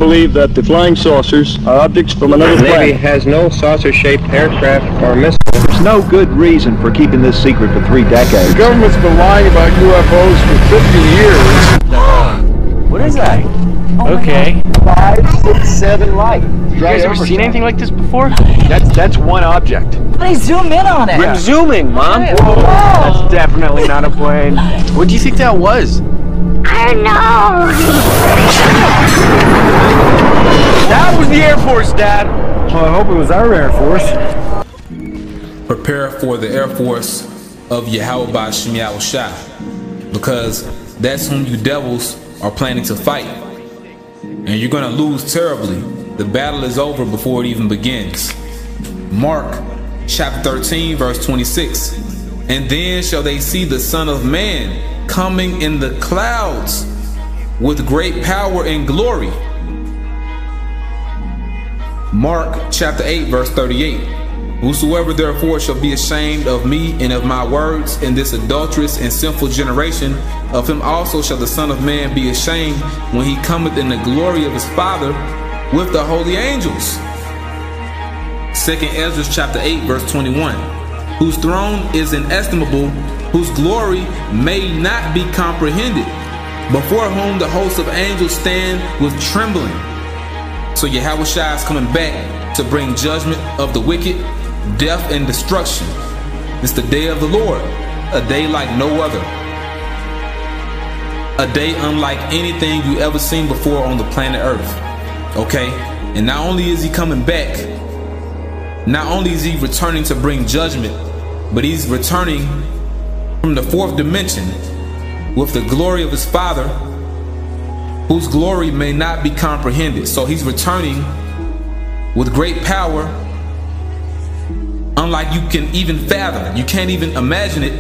believe that the flying saucers are objects from another The Navy planet. has no saucer-shaped aircraft or missile. There's no good reason for keeping this secret for 3 decades. The government's been lying about UFOs for 50 years. What is that? Okay. 5, 6, 7 light. You guys ever seen anything like this before? That's one object. They zoom in on it. I'm zooming, Mom. Whoa. That's definitely not a plane. What do you think that was? I don't know. That was the Air Force, Dad. Well, I hope it was our Air Force. Prepare for the Air Force of Yahweh Ba'Shem Yahushua, because that's whom you devils are planning to fight. And you're going to lose terribly. The battle is over before it even begins. Mark chapter 13 verse 26. And then shall they see the Son of Man coming in the clouds with great power and glory. Mark chapter 8 verse 38. Whosoever therefore shall be ashamed of me and of my words in this adulterous and sinful generation, of him also shall the Son of Man be ashamed when he cometh in the glory of his Father with the holy angels. 2 Ezra chapter 8 verse 21. Whose throne is inestimable, whose glory may not be comprehended, before whom the hosts of angels stand with trembling. So Yahushua is coming back to bring judgment of the wicked, death and destruction. It's the day of the Lord, a day like no other, a day unlike anything you ever seen before on the planet Earth. Okay, and not only is he coming back, not only is he returning to bring judgment, but he's returning from the 4th dimension with the glory of his Father, whose glory may not be comprehended. So he's returning with great power, unlike you can even fathom. You can't even imagine it.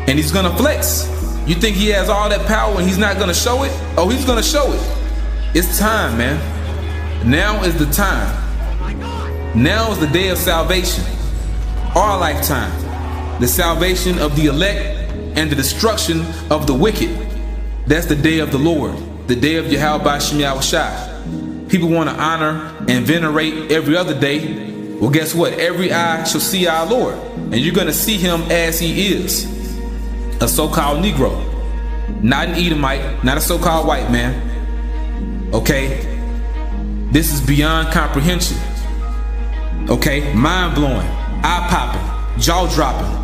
And he's gonna flex. You think he has all that power and he's not gonna show it? Oh, he's gonna show it. It's time, man. Now is the time. Now is the day of salvation. Our lifetime. The salvation of the elect and the destruction of the wicked. That's the day of the Lord. The day of Yahweh Ba'Shem Yahushua. People want to honor and venerate every other day. Well, guess what? Every eye shall see our Lord. And you're going to see him as he is. A so-called Negro. Not an Edomite. Not a so-called white man. Okay? This is beyond comprehension. Okay? Mind-blowing. Eye-popping. Jaw-dropping.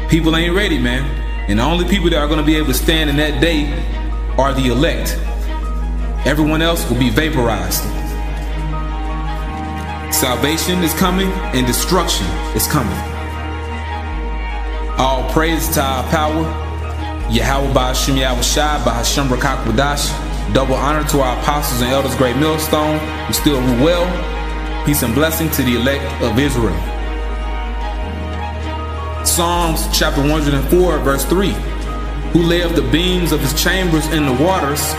People ain't ready, man. And the only people that are going to be able to stand in that day are the elect. Everyone else will be vaporized. Salvation is coming and destruction is coming. All praise to our power, Yahweh Ba'Shem Yahushua, Ba'Shem Rakak Wadash. Double honor to our apostles and elders, great millstone, who still rule well. Peace and blessing to the elect of Israel. Psalms chapter 104 verse 3. Who layeth the beams of his chambers in the waters,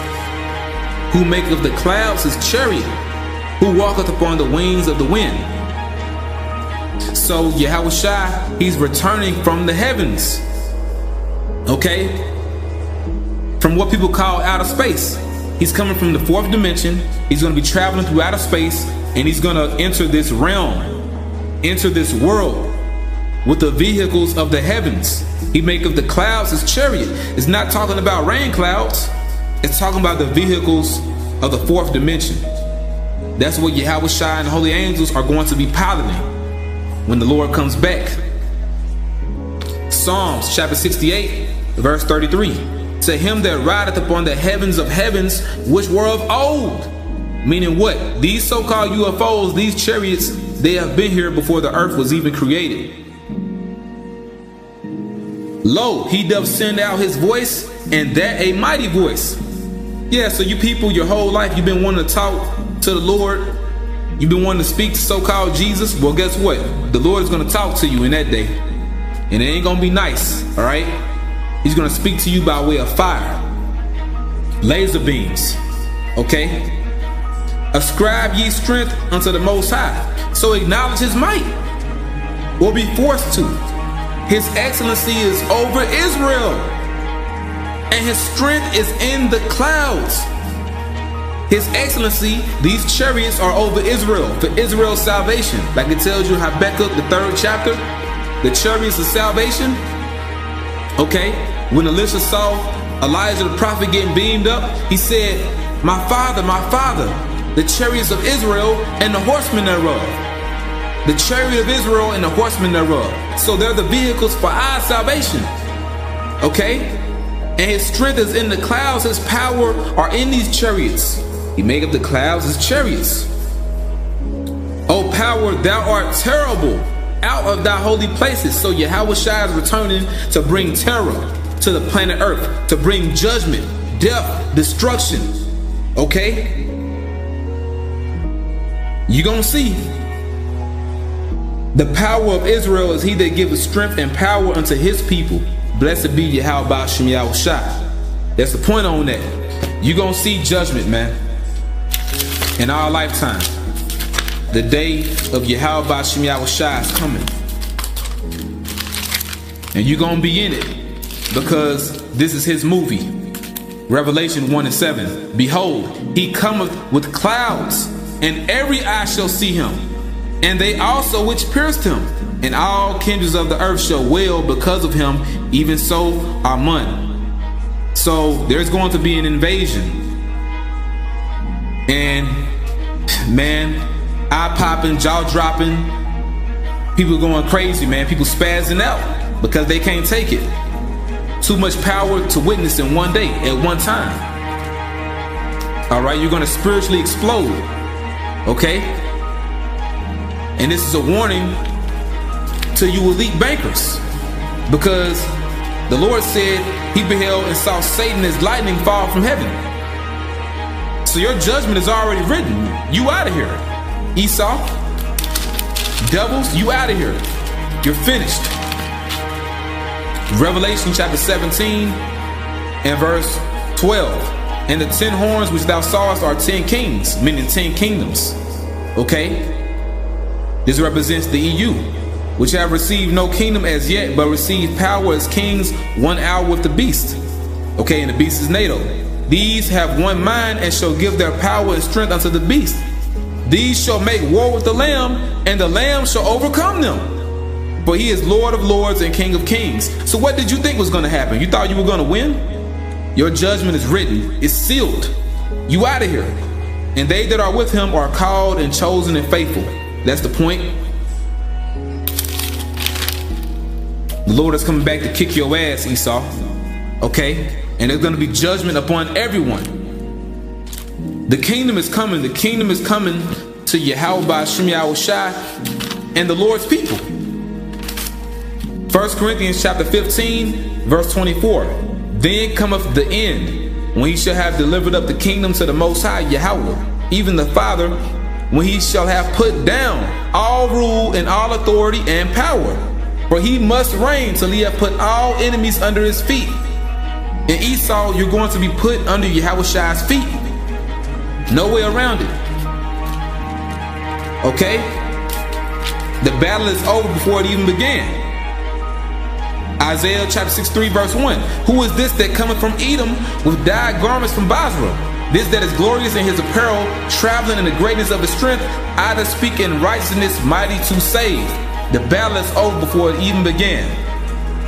who maketh the clouds his chariot, who walketh upon the wings of the wind. So Yahushua, he's returning from the heavens. Okay? From what people call outer space. He's coming from the 4th dimension. He's going to be traveling through outer space, and he's going to enter this realm, enter this world with the vehicles of the heavens. He maketh the clouds his chariot. It's not talking about rain clouds. It's talking about the vehicles of the 4th dimension. That's what Yahushua and the holy angels are going to be piloting when the Lord comes back. Psalms chapter 68 verse 33. To him that rideth upon the heavens of heavens, which were of old. Meaning what? These so-called UFOs, these chariots, they have been here before the earth was even created. Lo, he doth send out his voice, and that a mighty voice. Yeah, so you people, your whole life, you've been wanting to talk to the Lord. You've been wanting to speak to so-called Jesus. Well, guess what? The Lord is going to talk to you in that day. And it ain't going to be nice, all right? He's going to speak to you by way of fire. Laser beams, okay? Ascribe ye strength unto the Most High. So acknowledge his might, or be forced to. His excellency is over Israel, and his strength is in the clouds. His Excellency, these chariots are over Israel, for Israel's salvation. Like it tells you Habakkuk, the 3rd chapter, the chariots of salvation. Okay, when Elisha saw Elijah the prophet getting beamed up, he said, my father, the chariots of Israel and the horsemen thereof. The chariot of Israel and the horsemen thereof. So they're the vehicles for our salvation. Okay? And his strength is in the clouds. His power are in these chariots. He made up the clouds as chariots. O power, thou art terrible out of thy holy places. So Yahweh Shai is returning to bring terror to the planet Earth, to bring judgment, death, destruction. Okay? You're gonna see. The power of Israel is he that giveth strength and power unto his people. Blessed be Yahweh Ba'ashem Yahweh Shai. That's the point on that. You're gonna see judgment, man, in our lifetime. The day of Yahweh Ba'ashem Yahweh Shai is coming. And you're gonna be in it, because this is his movie. Revelation 1:7. Behold, he cometh with clouds, and every eye shall see him, and they also which pierced him, and all kindreds of the earth shall wail because of him, even so Amen. So there's going to be an invasion. And man, eye popping, jaw dropping, people going crazy, man. People spazzing out because they can't take it. Too much power to witness in one day, at one time. All right, you're going to spiritually explode. Okay? And this is a warning to you elite bankers, because the Lord said he beheld and saw Satan as lightning fall from heaven. So your judgment is already written. You out of here. Esau, devils, you out of here. You're finished. Revelation chapter 17 and verse 12. And the 10 horns which thou sawest are 10 kings, meaning 10 kingdoms. Okay? This represents the EU, which have received no kingdom as yet, but received power as kings 1 hour with the beast. Okay, and the beast is NATO. These have one mind and shall give their power and strength unto the beast. These shall make war with the Lamb, and the Lamb shall overcome them. For he is Lord of lords and King of kings. So what did you think was going to happen? You thought you were going to win? Your judgment is written. It's sealed. You out of here. And they that are with him are called and chosen and faithful. That's the point. The Lord is coming back to kick your ass, Esau. Okay? And there's going to be judgment upon everyone. The kingdom is coming. The kingdom is coming to Yahweh Ba'ashem Yahweh Shai and the Lord's people. 1 Corinthians chapter 15, verse 24. Then cometh the end, when he shall have delivered up the kingdom to the Most High Yahweh, even the Father, when he shall have put down all rule and all authority and power. For he must reign till he have put all enemies under his feet. In Esau, you're going to be put under Yahweh Shai's feet. No way around it. Okay? The battle is over before it even began. Isaiah chapter 63 verse 1. Who is this that cometh from Edom with dyed garments from Basra? This that is glorious in his apparel, traveling in the greatness of his strength, I that speak in righteousness, mighty to save. The battle is over before it even began.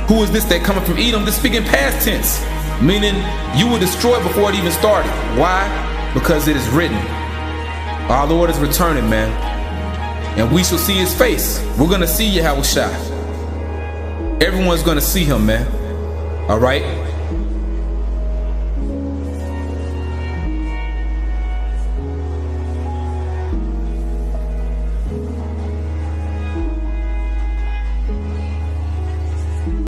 Who is this that cometh from Edom? This speaking past tense, meaning you were destroyed before it even started. Why? Because it is written. Our Lord is returning, man, and we shall see his face. We're going to see Yahweh Shai. Everyone's going to see him, man. All right?